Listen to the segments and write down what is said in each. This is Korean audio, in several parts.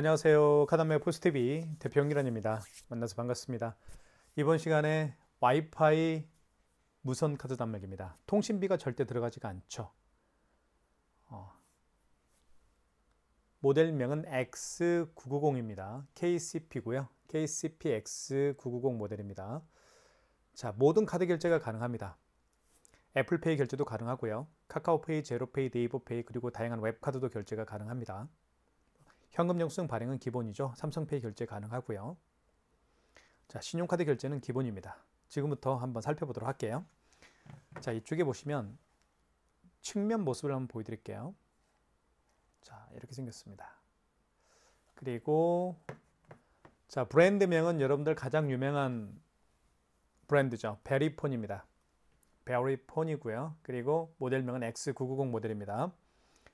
네, 안녕하세요. 카단매 포스TV 대표 영기란입니다. 만나서 반갑습니다. 이번 시간에 와이파이 무선 카드 단말기입니다. 통신비가 절대 들어가지가 않죠. 모델명은 X990입니다. KCP고요. KCP X990 모델입니다. 자, 모든 카드 결제가 가능합니다. 애플페이 결제도 가능하고요. 카카오페이, 제로페이, 네이버페이 그리고 다양한 웹카드도 결제가 가능합니다. 현금 영수증 발행은 기본이죠. 삼성페이 결제 가능하고요. 자, 신용카드 결제는 기본입니다. 지금부터 한번 살펴보도록 할게요. 자, 이쪽에 보시면 측면 모습을 한번 보여드릴게요. 자, 이렇게 생겼습니다. 그리고 자, 브랜드명은 여러분들 가장 유명한 브랜드죠. 베리폰입니다. 베리폰이고요. 그리고 모델명은 X990 모델입니다.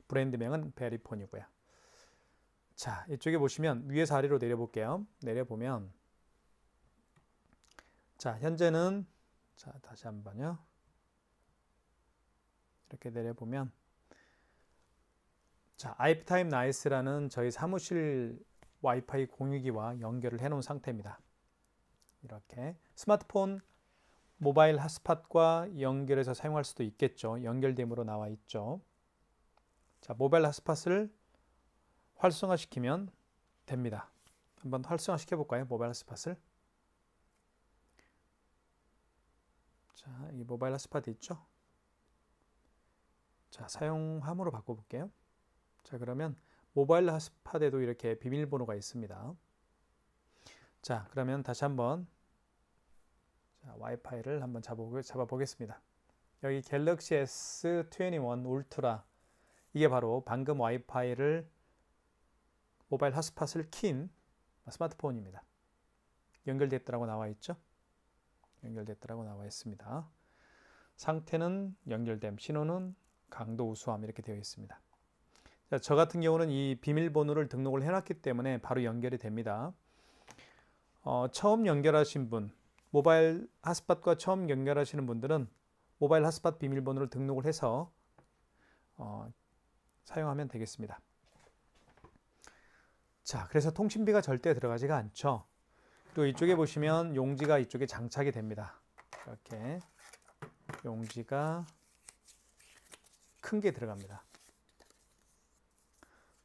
브랜드명은 베리폰이고요. 자, 이쪽에 보시면 위에서 아래로 내려볼게요. 내려보면 자, 현재는 자, 다시 한번요. 이렇게 내려보면 자, IPTime Nice라는 저희 사무실 와이파이 공유기와 연결을 해 놓은 상태입니다. 이렇게 스마트폰 모바일 핫스팟과 연결해서 사용할 수도 있겠죠. 연결됨으로 나와 있죠. 자, 모바일 핫스팟을 활성화시키면 됩니다. 한번 활성화시켜 볼까요? 모바일 핫스팟을. 자, 이 모바일 핫스팟 있죠? 자, 사용함으로 바꿔볼게요. 자, 그러면 모바일 핫스팟에도 이렇게 비밀번호가 있습니다. 자, 그러면 다시 한번 자, 와이파이를 한번 잡아보겠습니다. 여기 갤럭시 S21 울트라 이게 바로 방금 와이파이를 모바일 핫스팟을 킨 스마트폰입니다. 연결됐다라고 나와 있죠? 연결됐다라고 나와 있습니다. 상태는 연결됨, 신호는 강도 우수함 이렇게 되어 있습니다. 자, 저 같은 경우는 이 비밀번호를 등록을 해놨기 때문에 바로 연결이 됩니다. 처음 연결하신 분, 모바일 핫스팟과 처음 연결하시는 분들은 모바일 핫스팟 비밀번호를 등록을 해서 사용하면 되겠습니다. 자, 그래서 통신비가 절대 들어가지가 않죠. 또 이쪽에 보시면 용지가 이쪽에 장착이 됩니다. 이렇게 용지가 큰 게 들어갑니다.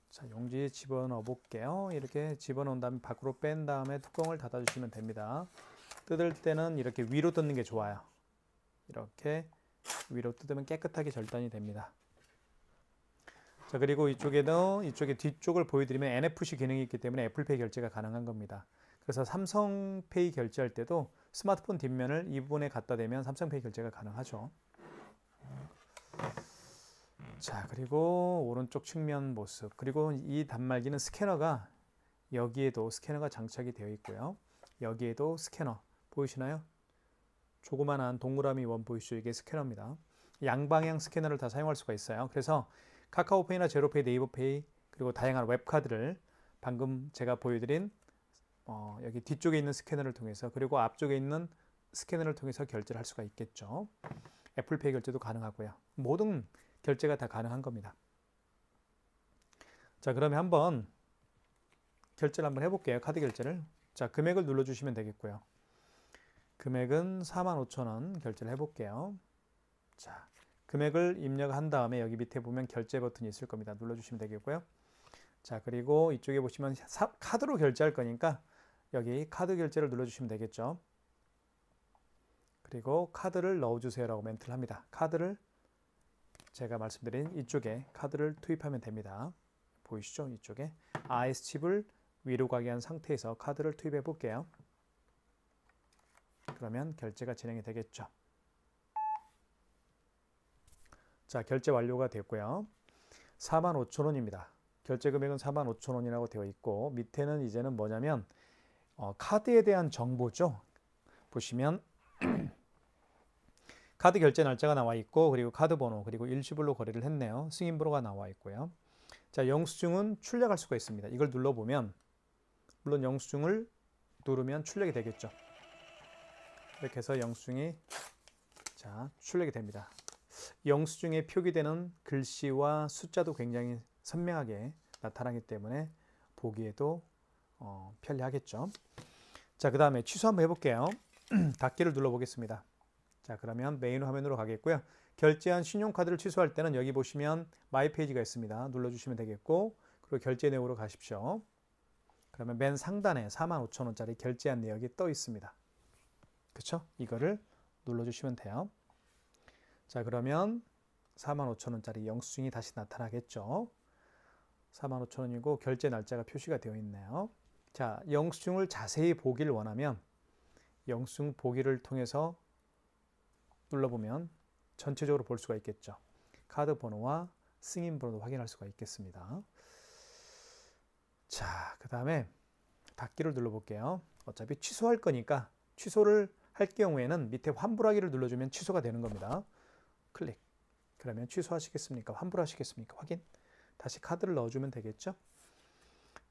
자, 용지 집어넣어 볼게요. 이렇게 집어넣은 다음에 밖으로 뺀 다음에 뚜껑을 닫아주시면 됩니다. 뜯을 때는 이렇게 위로 뜯는 게 좋아요. 이렇게 위로 뜯으면 깨끗하게 절단이 됩니다. 자, 그리고 이쪽에도 이쪽에 뒤쪽을 보여드리면 NFC 기능이 있기 때문에 애플페이 결제가 가능한 겁니다. 그래서 삼성페이 결제할 때도 스마트폰 뒷면을 이 부분에 갖다 대면 삼성페이 결제가 가능하죠. 자, 그리고 오른쪽 측면 모습, 그리고 이 단말기는 스캐너가 여기에도 스캐너가 장착이 되어 있고요. 여기에도 스캐너 보이시나요? 조그만한 동그라미 원 보이시죠? 이게 스캐너입니다. 양방향 스캐너를 다 사용할 수가 있어요. 그래서 카카오페이나 제로페이, 네이버페이 그리고 다양한 웹카드를 방금 제가 보여드린 여기 뒤쪽에 있는 스캐너를 통해서 그리고 앞쪽에 있는 스캐너를 통해서 결제를 할 수가 있겠죠. 애플페이 결제도 가능하고요. 모든 결제가 다 가능한 겁니다. 자, 그러면 한번 결제를 한번 해볼게요. 카드 결제를. 자, 금액을 눌러주시면 되겠고요. 금액은 45,000원 결제를 해볼게요. 자, 금액을 입력한 다음에 여기 밑에 보면 결제 버튼이 있을 겁니다. 눌러주시면 되겠고요. 자, 그리고 이쪽에 보시면 카드로 결제할 거니까 여기 카드 결제를 눌러주시면 되겠죠. 그리고 카드를 넣어주세요 라고 멘트를 합니다. 카드를 제가 말씀드린 이쪽에 카드를 투입하면 됩니다. 보이시죠? 이쪽에 IS칩을 위로 가게 한 상태에서 카드를 투입해 볼게요. 그러면 결제가 진행이 되겠죠. 자, 결제 완료가 됐고요. 45,000원입니다. 결제 금액은 45,000원이라고 되어 있고 밑에는 이제는 뭐냐면 카드에 대한 정보죠. 보시면 카드 결제 날짜가 나와 있고 그리고 카드 번호 그리고 일시불로 거래를 했네요. 승인번호가 나와 있고요. 자, 영수증은 출력할 수가 있습니다. 이걸 눌러보면 물론 영수증을 누르면 출력이 되겠죠. 이렇게 해서 영수증이 자, 출력이 됩니다. 영수증에 표기되는 글씨와 숫자도 굉장히 선명하게 나타나기 때문에 보기에도 편리하겠죠. 자, 그 다음에 취소 한번 해볼게요. 닫기를 눌러보겠습니다. 자, 그러면 메인 화면으로 가겠고요. 결제한 신용카드를 취소할 때는 여기 보시면 마이 페이지가 있습니다. 눌러주시면 되겠고, 그리고 결제 내역으로 가십시오. 그러면 맨 상단에 45,000원짜리 결제한 내역이 떠 있습니다. 그쵸? 이거를 눌러주시면 돼요. 자, 그러면 45,000원짜리 영수증이 다시 나타나겠죠. 45,000원이고 결제 날짜가 표시가 되어 있네요. 자, 영수증을 자세히 보기를 원하면 영수증 보기를 통해서 눌러보면 전체적으로 볼 수가 있겠죠. 카드 번호와 승인 번호도 확인할 수가 있겠습니다. 자, 그 다음에 닫기를 눌러볼게요. 어차피 취소할 거니까 취소를 할 경우에는 밑에 환불하기를 눌러주면 취소가 되는 겁니다. 클릭. 그러면 취소하시겠습니까? 환불하시겠습니까? 확인. 다시 카드를 넣어주면 되겠죠.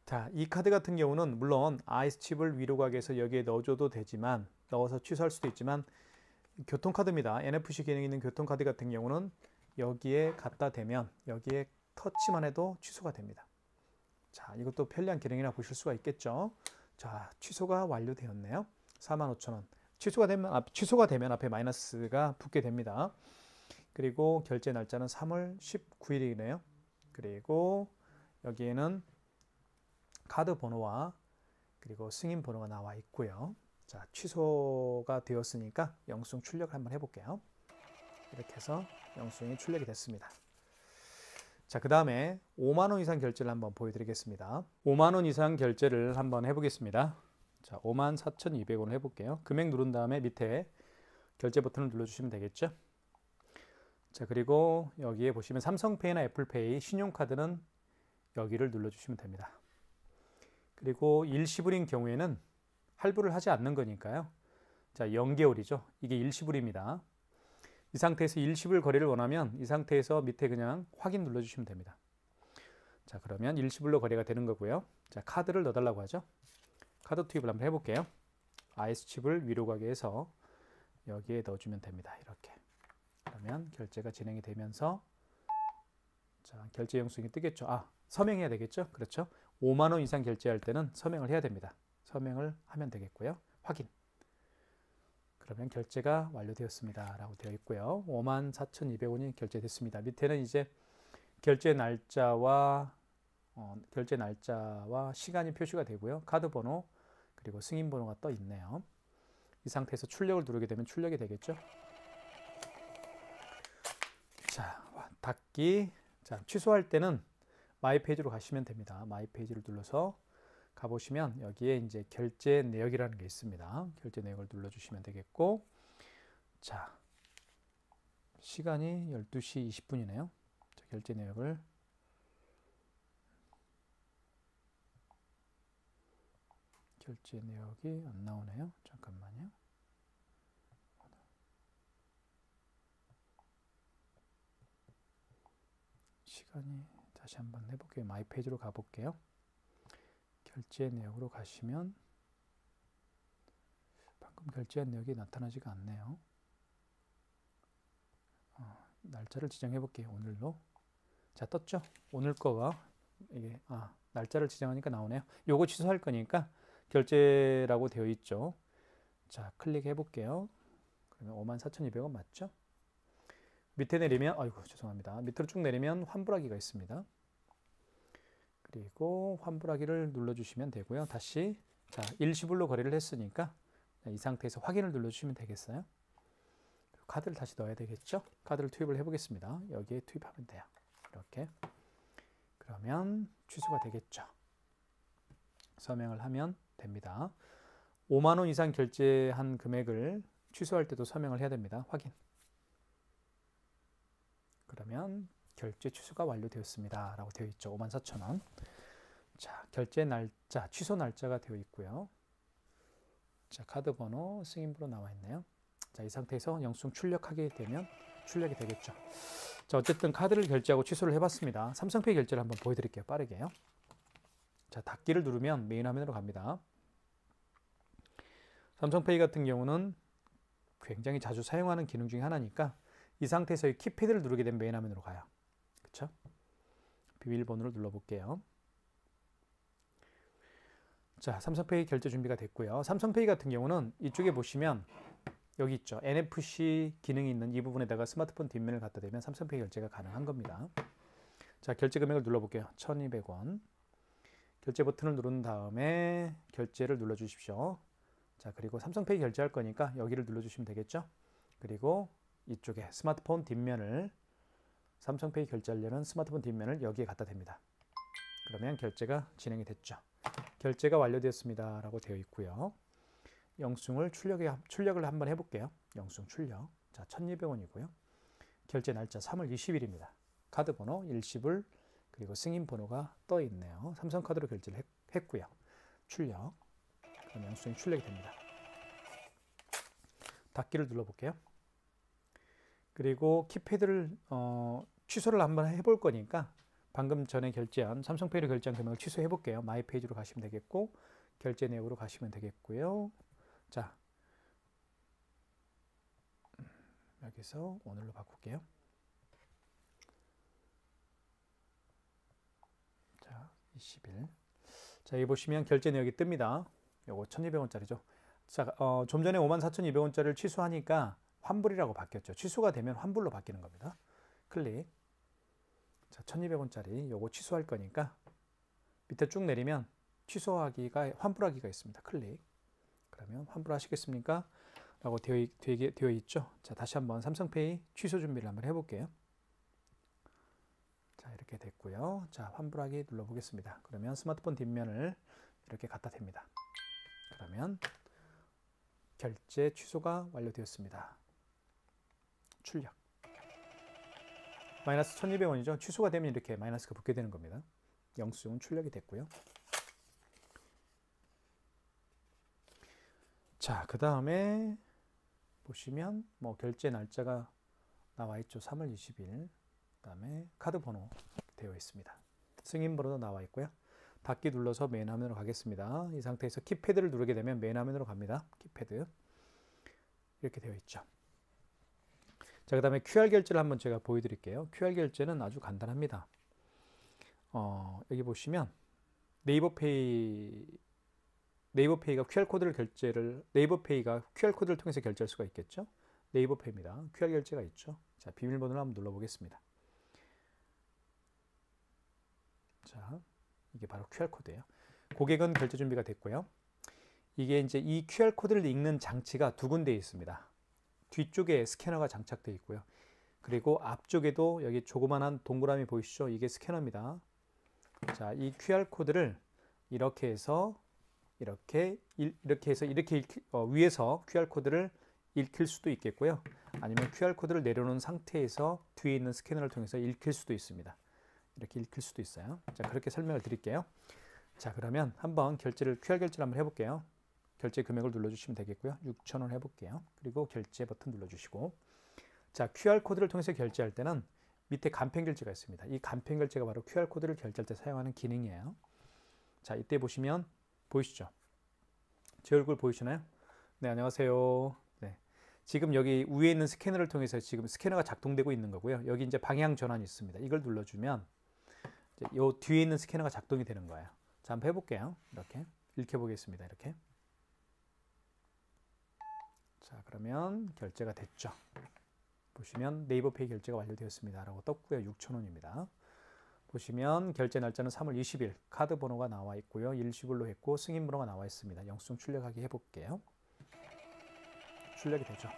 자, 이 카드 같은 경우는 물론 아이스칩을 위로 가게해서 여기에 넣어줘도 되지만, 넣어서 취소할 수도 있지만, 교통카드입니다. NFC 기능이 있는 교통카드 같은 경우는 여기에 갖다 대면 여기에 터치만 해도 취소가 됩니다. 자, 이것도 편리한 기능이라 보실 수가 있겠죠. 자, 취소가 완료되었네요. 45,000원. 취소가 되면 앞에 마이너스가 붙게 됩니다. 그리고 결제 날짜는 3월 19일이네요. 그리고 여기에는 카드 번호와 그리고 승인 번호가 나와 있고요. 자, 취소가 되었으니까 영수증 출력을 한번 해볼게요. 이렇게 해서 영수증이 출력이 됐습니다. 자, 그 다음에 5만 원 이상 결제를 한번 보여드리겠습니다. 5만 원 이상 결제를 한번 해보겠습니다. 자, 54,200원을 해볼게요. 금액 누른 다음에 밑에 결제 버튼을 눌러주시면 되겠죠. 자, 그리고 여기에 보시면 삼성페이나 애플페이, 신용카드는 여기를 눌러주시면 됩니다. 그리고 일시불인 경우에는 할부를 하지 않는 거니까요. 자, 0개월이죠. 이게 일시불입니다. 이 상태에서 일시불 거래를 원하면 이 상태에서 밑에 그냥 확인 눌러주시면 됩니다. 자, 그러면 일시불로 거래가 되는 거고요. 자, 카드를 넣어달라고 하죠. 카드 투입을 한번 해볼게요. 아이스칩을 위로 가게 해서 여기에 넣어주면 됩니다. 이렇게. 그러면 결제가 진행이 되면서 자, 결제 영수증이 뜨겠죠. 아, 서명해야 되겠죠. 그렇죠. 5만 원 이상 결제할 때는 서명을 해야 됩니다. 서명을 하면 되겠고요. 확인. 그러면 결제가 완료되었습니다. 라고 되어 있고요. 54,200원이 결제됐습니다. 밑에는 이제 결제 날짜와 시간이 표시가 되고요. 카드 번호 그리고 승인 번호가 떠 있네요. 이 상태에서 출력을 누르게 되면 출력이 되겠죠. 자, 닫기. 자, 취소할 때는 마이 페이지로 가시면 됩니다. 마이 페이지를 눌러서 가보시면 여기에 이제 결제 내역이라는 게 있습니다. 결제 내역을 눌러주시면 되겠고, 자, 시간이 12시 20분이네요. 자, 결제 내역을 결제 내역이 안 나오네요. 잠깐만요. 시간이 다시 한번 해볼게요. 마이 페이지로 가볼게요. 결제 내역으로 가시면 방금 결제한 내역이 나타나지가 않네요. 날짜를 지정해 볼게요. 오늘로. 자, 떴죠? 오늘 거가 이게 날짜를 지정하니까 나오네요. 요거 취소할 거니까 결제라고 되어 있죠. 자, 클릭해 볼게요. 그러면 54,200원 맞죠? 밑에 내리면 아이고 죄송합니다. 밑으로 쭉 내리면 환불하기가 있습니다. 그리고 환불하기를 눌러주시면 되고요. 다시 자, 일시불로 거래를 했으니까 이 상태에서 확인을 눌러주시면 되겠어요. 카드를 다시 넣어야 되겠죠? 카드를 투입을 해보겠습니다. 여기에 투입하면 돼요. 이렇게. 그러면 취소가 되겠죠. 서명을 하면 됩니다. 5만 원 이상 결제한 금액을 취소할 때도 서명을 해야 됩니다. 확인. 그러면 결제 취소가 완료되었습니다. 라고 되어 있죠. 54,000원. 자, 결제 날짜, 취소 날짜가 되어 있고요. 자, 카드 번호, 승인 번호 나와 있네요. 자, 이 상태에서 영수증 출력하게 되면 출력이 되겠죠. 자, 어쨌든 카드를 결제하고 취소를 해봤습니다. 삼성페이 결제를 한번 보여드릴게요. 빠르게요. 자, 닫기를 누르면 메인 화면으로 갑니다. 삼성페이 같은 경우는 굉장히 자주 사용하는 기능 중에 하나니까 이 상태에서 이 키패드를 누르게 되면 메인 화면으로 가요. 그렇죠? 비밀번호를 눌러볼게요. 자, 삼성페이 결제 준비가 됐고요. 삼성페이 같은 경우는 이쪽에 보시면 여기 있죠. NFC 기능이 있는 이 부분에다가 스마트폰 뒷면을 갖다 대면 삼성페이 결제가 가능한 겁니다. 자, 결제 금액을 눌러볼게요. 1,200원. 결제 버튼을 누른 다음에 결제를 눌러주십시오. 자, 그리고 삼성페이 결제할 거니까 여기를 눌러주시면 되겠죠. 그리고 이쪽에 스마트폰 뒷면을 삼성페이 결제하려는 스마트폰 뒷면을 여기에 갖다 댑니다. 그러면 결제가 진행이 됐죠. 결제가 완료되었습니다 라고 되어 있고요. 영수증을 출력을 한번 해볼게요. 영수증 출력. 자, 1,200원이고요. 결제 날짜 3월 20일입니다. 카드 번호 일시불 그리고 승인 번호가 떠 있네요. 삼성카드로 결제를 했고요. 출력. 그럼 영수증이 출력이 됩니다. 닫기를 눌러볼게요. 그리고 키패드를 취소를 한번 해볼 거니까 방금 전에 결제한 삼성페이로 결제한 금액을 취소해 볼게요. 마이 페이지로 가시면 되겠고 결제 내역으로 가시면 되겠고요. 자, 여기서 오늘로 바꿀게요. 자, 20일. 자, 여기 보시면 결제 내역이 뜹니다. 요거 1,200원짜리죠. 자, 좀 전에 54,200원짜리를 취소하니까 환불이라고 바뀌었죠. 취소가 되면 환불로 바뀌는 겁니다. 클릭. 자, 1,200원짜리 요거 취소할 거니까 밑에 쭉 내리면 취소하기가 환불하기가 있습니다. 클릭. 그러면 환불하시겠습니까? 라고 되어 있죠. 자, 다시 한번 삼성페이 취소 준비를 한번 해볼게요. 자, 이렇게 됐고요. 자, 환불하기 눌러보겠습니다. 그러면 스마트폰 뒷면을 이렇게 갖다 댑니다. 그러면 결제 취소가 완료되었습니다. 출력. 마이너스 1,200원이죠. 취소가 되면 이렇게 마이너스가 붙게 되는 겁니다. 영수증은 출력이 됐고요. 자, 그 다음에 보시면 뭐 결제 날짜가 나와 있죠. 3월 20일. 그 다음에 카드 번호 되어 있습니다. 승인 번호도 나와 있고요. 닫기 눌러서 메인 화면으로 가겠습니다. 이 상태에서 키패드를 누르게 되면 메인 화면으로 갑니다. 키패드. 이렇게 되어 있죠. 자, 그 다음에 QR 결제를 한번 제가 보여드릴게요. QR 결제는 아주 간단합니다. 여기 보시면 네이버페이가 QR코드를 통해서 결제할 수가 있겠죠. 네이버페이입니다. QR 결제가 있죠. 자, 비밀번호를 한번 눌러보겠습니다. 자, 이게 바로 QR코드예요. 고객은 결제 준비가 됐고요. 이게 이제 이 QR코드를 읽는 장치가 두 군데에 있습니다. 뒤쪽에 스캐너가 장착되어 있고요. 그리고 앞쪽에도 여기 조그만한 동그라미 보이시죠? 이게 스캐너입니다. 자, 이 QR코드를 이렇게 해서 위에서 QR코드를 읽힐 수도 있겠고요. 아니면 QR코드를 내려놓은 상태에서 뒤에 있는 스캐너를 통해서 읽힐 수도 있습니다. 이렇게 읽힐 수도 있어요. 자, 그렇게 설명을 드릴게요. 자, 그러면 한번 QR 결제를 한번 해볼게요. 결제 금액을 눌러주시면 되겠고요. 6,000원 해볼게요. 그리고 결제 버튼 눌러주시고, 자, QR코드를 통해서 결제할 때는 밑에 간편 결제가 있습니다. 이 간편 결제가 바로 QR코드를 결제할 때 사용하는 기능이에요. 자, 이때 보시면 보이시죠? 제 얼굴 보이시나요? 네, 안녕하세요. 네, 지금 여기 위에 있는 스캐너를 통해서 지금 스캐너가 작동되고 있는 거고요. 여기 이제 방향 전환이 있습니다. 이걸 눌러주면 이제 요 뒤에 있는 스캐너가 작동이 되는 거예요. 자, 한번 해볼게요. 이렇게 읽혀보겠습니다. 이렇게. 자, 그러면 결제가 됐죠. 보시면 네이버페이 결제가 완료되었습니다 라고 떴고요. 6,000원입니다. 보시면 결제 날짜는 3월 20일, 카드 번호가 나와 있고요. 일시불로 했고 승인 번호가 나와 있습니다. 영수증 출력하기 해볼게요. 출력이 되죠.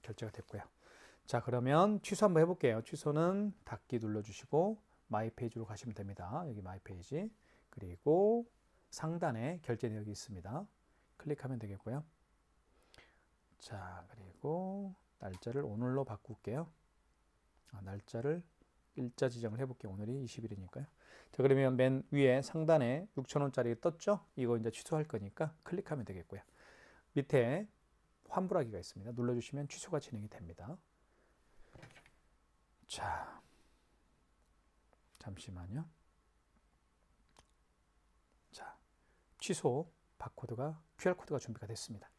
결제가 됐고요. 자, 그러면 취소 한번 해볼게요. 취소는 닫기 눌러주시고 마이 페이지로 가시면 됩니다. 여기 마이 페이지. 그리고 상단에 결제 내역이 있습니다. 클릭하면 되겠고요. 자, 그리고 날짜를 오늘로 바꿀게요. 날짜를 일자 지정을 해볼게요. 오늘이 20일이니까요. 자, 그러면 맨 위에 상단에 6,000원짜리 떴죠? 이거 이제 취소할 거니까 클릭하면 되겠고요. 밑에 환불하기가 있습니다. 눌러주시면 취소가 진행이 됩니다. 자, 잠시만요. 자, 취소 QR코드가 준비가 됐습니다.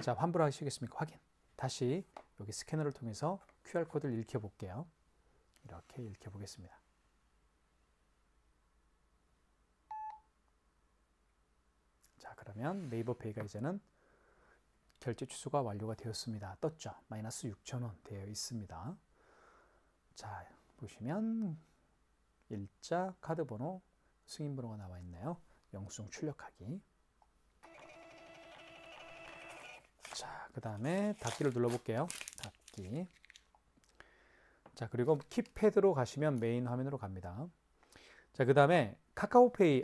자, 환불하시겠습니까? 확인. 다시 여기 스캐너를 통해서 QR코드를 읽혀볼게요. 이렇게 읽혀보겠습니다. 그러면 네이버페이가 이제는 결제 취소가 완료가 되었습니다. 떴죠? 마이너스 6,000원 되어 있습니다. 자, 보시면 일자, 카드 번호, 승인 번호가 나와 있네요. 영수증 출력하기. 자, 그 다음에 닫기를 눌러볼게요. 닫기. 자, 그리고 키패드로 가시면 메인 화면으로 갑니다. 자, 그 다음에 카카오페이,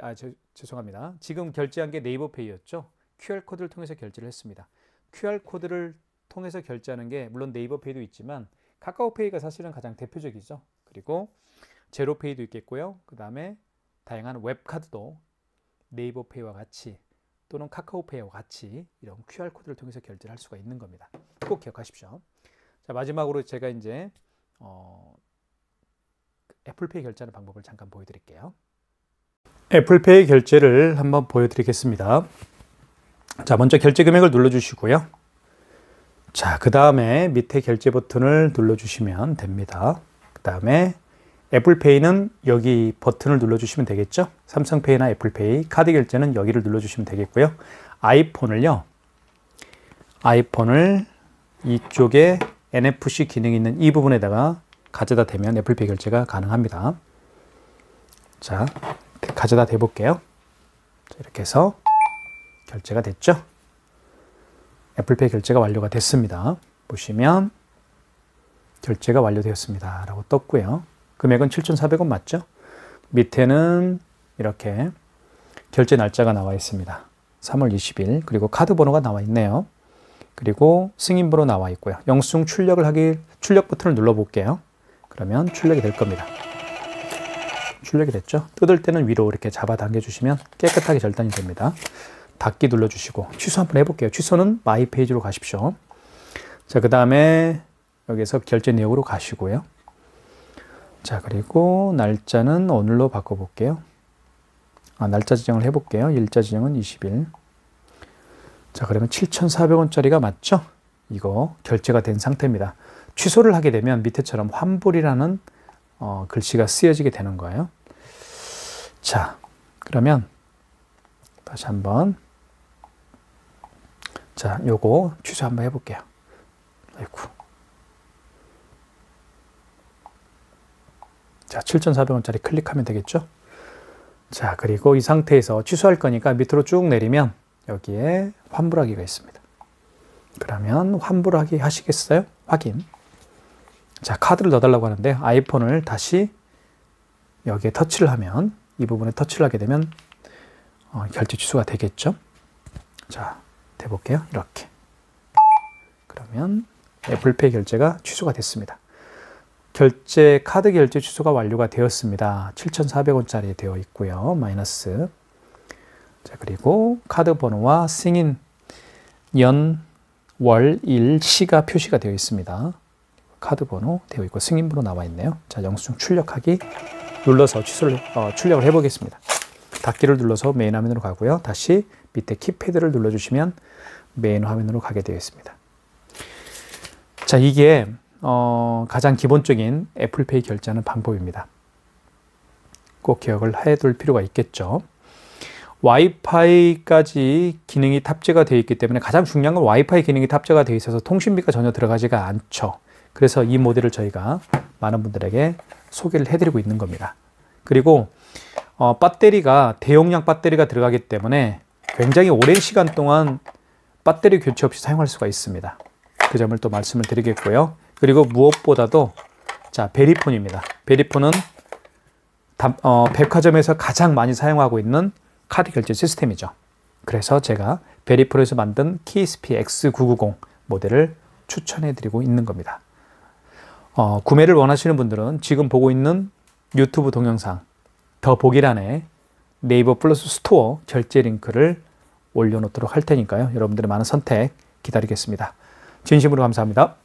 죄송합니다. 지금 결제한 게 네이버페이였죠. QR코드를 통해서 결제를 했습니다. QR코드를 통해서 결제하는 게 물론 네이버페이도 있지만 카카오페이가 사실은 가장 대표적이죠. 그리고 제로페이도 있겠고요. 그 다음에 다양한 웹카드도 네이버페이와 같이 또는 카카오페이와 같이 이런 QR코드를 통해서 결제를 할 수가 있는 겁니다. 꼭 기억하십시오. 자, 마지막으로 제가 이제 애플페이 결제하는 방법을 잠깐 보여드릴게요. 애플페이 결제를 한번 보여드리겠습니다. 자, 먼저 결제 금액을 눌러주시고요. 자, 그 다음에 밑에 결제 버튼을 눌러주시면 됩니다. 그 다음에 애플페이는 여기 버튼을 눌러주시면 되겠죠. 삼성페이나 애플페이, 카드 결제는 여기를 눌러주시면 되겠고요. 아이폰을 이쪽에 NFC 기능이 있는 이 부분에다가 가져다 대면 애플페이 결제가 가능합니다. 자, 가져다 대볼게요. 자, 이렇게 해서 결제가 됐죠. 애플페이 결제가 완료가 됐습니다. 보시면 결제가 완료되었습니다 라고 떴고요. 금액은 7,400원 맞죠? 밑에는 이렇게 결제 날짜가 나와 있습니다. 3월 20일. 그리고 카드 번호가 나와 있네요. 그리고 승인 번호 나와 있고요. 영수증 출력 버튼을 눌러 볼게요. 그러면 출력이 될 겁니다. 출력이 됐죠? 뜯을 때는 위로 이렇게 잡아당겨 주시면 깨끗하게 절단이 됩니다. 닫기 눌러주시고 취소 한번 해볼게요. 취소는 마이 페이지로 가십시오. 자, 그 다음에 여기서 결제 내역으로 가시고요. 자, 그리고 날짜는 오늘로 바꿔볼게요. 날짜 지정을 해볼게요. 일자 지정은 20일. 자, 그러면 7,400원짜리가 맞죠? 이거 결제가 된 상태입니다. 취소를 하게 되면 밑에처럼 환불이라는 글씨가 쓰여지게 되는 거예요. 자, 그러면 다시 한번 자, 요거 취소 한번 해볼게요. 아이고. 자, 7,400원짜리 클릭하면 되겠죠? 자, 그리고 이 상태에서 취소할 거니까 밑으로 쭉 내리면 여기에 환불하기가 있습니다. 그러면 환불하기 하시겠어요? 확인. 자, 카드를 넣어달라고 하는데 아이폰을 다시 여기에 터치를 하면 이 부분에 터치를 하게 되면 결제 취소가 되겠죠? 자, 대볼게요. 이렇게. 그러면 애플페이 결제가 취소가 됐습니다. 카드 결제 취소가 완료가 되었습니다. 7,400원짜리 되어 있고요. 마이너스. 자, 그리고 카드 번호와 승인 연, 월, 일, 시가 표시가 되어 있습니다. 카드 번호 되어 있고 승인 번호 나와 있네요. 자, 영수증 출력하기 눌러서 출력을 해보겠습니다. 닫기를 눌러서 메인 화면으로 가고요. 다시 밑에 키패드를 눌러주시면 메인 화면으로 가게 되어 있습니다. 자, 이게 가장 기본적인 애플페이 결제하는 방법입니다. 꼭 기억을 해둘 필요가 있겠죠. 와이파이까지 기능이 탑재가 되어 있기 때문에 가장 중요한 건 와이파이 기능이 탑재가 되어 있어서 통신비가 전혀 들어가지가 않죠. 그래서 이 모델을 저희가 많은 분들에게 소개를 해드리고 있는 겁니다. 그리고 배터리가 대용량 배터리가 들어가기 때문에 굉장히 오랜 시간 동안 배터리 교체 없이 사용할 수가 있습니다. 그 점을 또 말씀을 드리겠고요. 그리고 무엇보다도 자, 베리폰입니다. 베리폰은 백화점에서 가장 많이 사용하고 있는 카드 결제 시스템이죠. 그래서 제가 베리폰에서 만든 KSP X990 모델을 추천해 드리고 있는 겁니다. 구매를 원하시는 분들은 지금 보고 있는 유튜브 동영상 더보기란에 네이버 플러스 스토어 결제 링크를 올려놓도록 할 테니까요. 여러분들의 많은 선택 기다리겠습니다. 진심으로 감사합니다.